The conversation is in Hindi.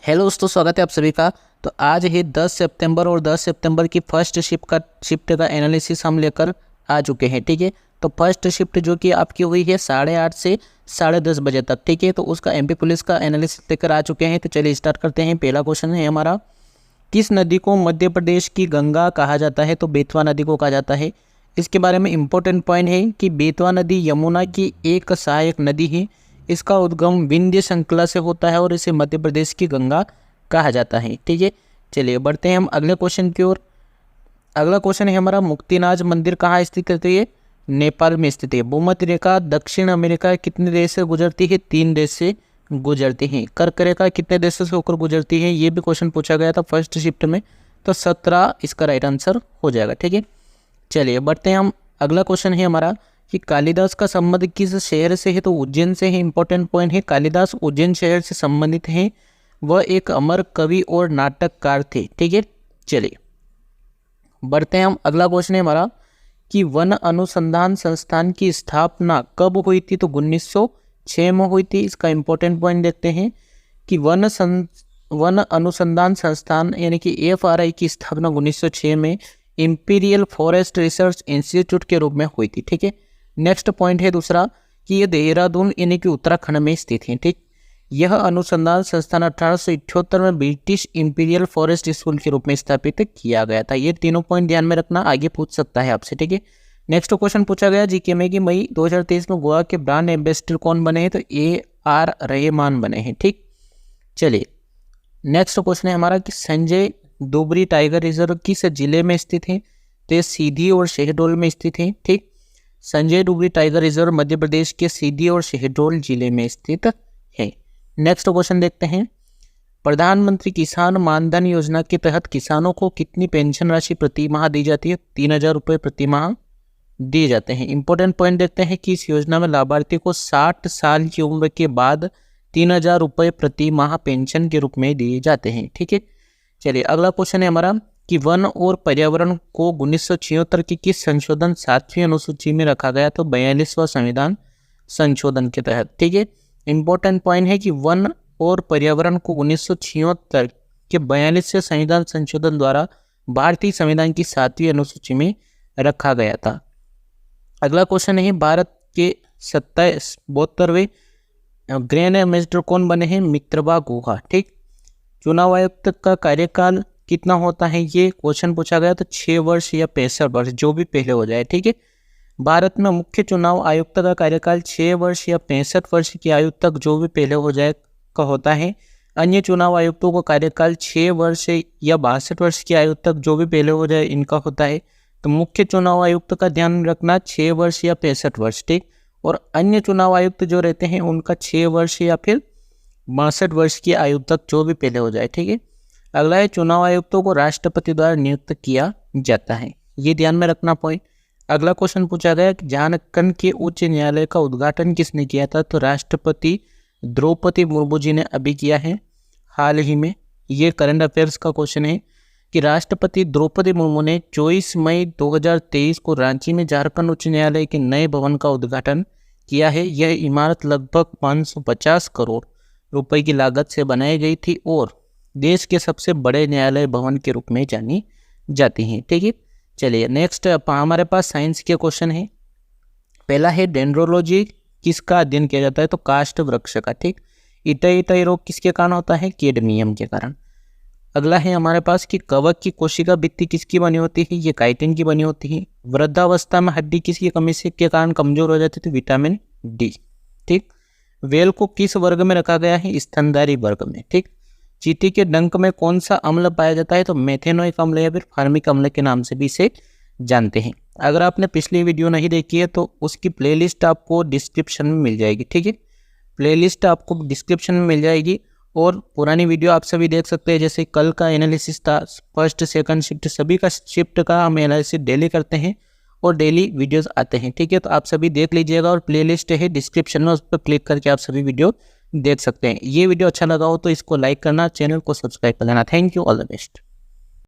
हेलो दोस्तों, स्वागत है आप सभी का। तो आज ही 10 सितंबर और 10 सितंबर की फर्स्ट शिफ्ट का एनालिसिस हम लेकर आ चुके हैं। ठीक है, तो फर्स्ट शिफ्ट जो कि आपकी हुई है 8:30 से 10:30 बजे तक। ठीक है, तो उसका एमपी पुलिस का एनालिसिस लेकर आ चुके हैं। तो चलिए स्टार्ट करते हैं। पहला क्वेश्चन है हमारा, किस नदी को मध्य प्रदेश की गंगा कहा जाता है? तो बेतवा नदी को कहा जाता है। इसके बारे में इम्पोर्टेंट पॉइंट है कि बेतवा नदी यमुना की एक सहायक नदी है। इसका उद्गम विंध्य श्रृंखला से होता है और इसे मध्य प्रदेश की गंगा कहा जाता है। ठीक है, चलिए बढ़ते हैं हम अगले क्वेश्चन की ओर। अगला क्वेश्चन है हमारा, मुक्तिनाथ मंदिर कहाँ स्थित है? ये नेपाल में स्थित है। भूमध्य रेखा दक्षिण अमेरिका कितने देश से गुजरती है? 3 देश से गुजरती हैं। कर्क रेखा कितने देशों से होकर गुजरती है? ये भी क्वेश्चन पूछा गया था फर्स्ट शिफ्ट में, तो 17 इसका राइट आंसर हो जाएगा। ठीक है, चलिए बढ़ते हैं हम। अगला क्वेश्चन है हमारा कि कालिदास का संबंध किस शहर से है? तो उज्जैन से है। इंपॉर्टेंट पॉइंट है, कालिदास उज्जैन शहर से संबंधित हैं। वह एक अमर कवि और नाटककार थे। ठीक है, चलिए बढ़ते हैं हम। अगला क्वेश्चन है हमारा कि वन अनुसंधान संस्थान की स्थापना कब हुई थी? तो 1906 में हुई थी। इसका इंपॉर्टेंट पॉइंट देखते हैं कि वन अनुसंधान संस्थान यानी कि AFRI की स्थापना 1906 में इंपीरियल फॉरेस्ट रिसर्च इंस्टीट्यूट के रूप में हुई थी। ठीक है, नेक्स्ट पॉइंट है दूसरा कि ये देहरादून यानी कि उत्तराखंड में स्थित है। ठीक, यह अनुसंधान संस्थान 1878 में ब्रिटिश इंपीरियल फॉरेस्ट स्कूल के रूप में स्थापित किया गया था। ये तीनों पॉइंट ध्यान में रखना, आगे पूछ सकता है आपसे। ठीक है, नेक्स्ट क्वेश्चन पूछा गया जीके में कि मई 2023 में गोवा के ब्रांड एम्बेसडर कौन बने हैं? तो AR रहमान बने हैं। ठीक, चलिए नेक्स्ट क्वेश्चन है हमारा कि संजय डोबरी टाइगर रिजर्व किस जिले में स्थित है? तो ये सीधी और शहडोल में स्थित है। ठीक, Sanjay dowry tiger reserve Madhya Pradesh के सीधी और शहडोल जिले में स्थित है। नेक्स्ट क्वेश्चन देखते हैं, प्रधानमंत्री किसान मानधन योजना के तहत किसानों को कितनी पेंशन राशि प्रति माह दी जाती है? 3000 रुपये प्रति माह दिए जाते हैं। इंपॉर्टेंट पॉइंट देखते हैं कि इस योजना में लाभार्थी को 60 साल की उम्र के बाद 3000 रुपये प्रति माह पेंशन के रूप में दिए जाते हैं। ठीक है, चलिए अगला क्वेश्चन है हमारा कि वन और पर्यावरण को 1976 की किस संशोधन 7वीं अनुसूची में रखा गया? तो 42वां संविधान संशोधन के तहत। ठीक है, इंपॉर्टेंट पॉइंट है कि वन और पर्यावरण को 1976 के 42वें संविधान संशोधन द्वारा भारतीय संविधान की 7वीं अनुसूची में रखा गया था। अगला क्वेश्चन है, भारत के 72वें ग्रैंड एम्बेसडर कौन बने हैं? मित्रबा गुहा। ठीक, चुनाव आयुक्त का कार्यकाल कितना होता है? ये क्वेश्चन पूछा गया, तो 6 वर्ष या 65 वर्ष, जो भी पहले हो जाए। ठीक है, भारत में मुख्य चुनाव आयुक्त का कार्यकाल 6 वर्ष या 65 वर्ष की आयु तक, जो भी पहले हो जाए, का होता है। अन्य चुनाव आयुक्तों का कार्यकाल 6 वर्ष या 62 वर्ष की आयु तक, जो भी पहले हो जाए, इनका होता है। तो मुख्य चुनाव आयुक्त का ध्यान रखना 6 वर्ष या 65 वर्ष। ठीक, और अन्य चुनाव आयुक्त जो रहते हैं उनका 6 वर्ष या फिर 62 वर्ष की आयु तक, जो भी पहले हो जाए। ठीक है, अगला है, चुनाव आयुक्तों को राष्ट्रपति द्वारा नियुक्त किया जाता है। ये ध्यान में रखना पॉइंट। अगला क्वेश्चन पूछा गया कि झारखंड के उच्च न्यायालय का उद्घाटन किसने किया था? तो राष्ट्रपति द्रौपदी मुर्मू जी ने अभी किया है हाल ही में। ये करंट अफेयर्स का क्वेश्चन है कि राष्ट्रपति द्रौपदी मुर्मू ने 24 मई 2023 को रांची में झारखंड उच्च न्यायालय के नए भवन का उद्घाटन किया है। यह इमारत लगभग 550 करोड़ रुपए की लागत से बनाई गई थी और देश के सबसे बड़े न्यायालय भवन के रूप में जानी जाती हैं। ठीक है, चलिए नेक्स्ट हमारे पास साइंस के क्वेश्चन है। पहला है, डेंड्रोलॉजी किसका अध्ययन किया जाता है? तो काष्ठ वृक्ष का। ठीक, इटाई रोग किसके कारण होता है? कैडमियम के कारण। अगला है हमारे पास कि कवक की कोशिका भित्ति किसकी बनी होती है? ये काइटिन की बनी होती है। वृद्धावस्था में हड्डी किसकी कमी से के कारण कमजोर हो जाती थी? Vitamin D। ठीक, वेल को किस वर्ग में रखा गया है? स्तनधारी वर्ग में। ठीक, चींटी के डंक में कौन सा अम्ल पाया जाता है? तो मेथेनोइक अम्ल या फिर फार्मिक अम्ल के नाम से भी इसे जानते हैं। अगर आपने पिछली वीडियो नहीं देखी है तो उसकी प्लेलिस्ट आपको डिस्क्रिप्शन में मिल जाएगी। ठीक है, प्लेलिस्ट आपको डिस्क्रिप्शन में मिल जाएगी और पुरानी वीडियो आप सभी देख सकते हैं। जैसे कल का एनालिसिस था, फर्स्ट सेकंड शिफ्ट, सभी का शिफ्ट का हम एनालिसिस डेली करते हैं और डेली वीडियोस आते हैं। ठीक है, तो आप सभी देख लीजिएगा और प्लेलिस्ट है डिस्क्रिप्शन में, उस पर क्लिक करके आप सभी वीडियो देख सकते हैं। ये वीडियो अच्छा लगा हो तो इसको लाइक करना, चैनल को सब्सक्राइब कर लेना। Thank you, all the best.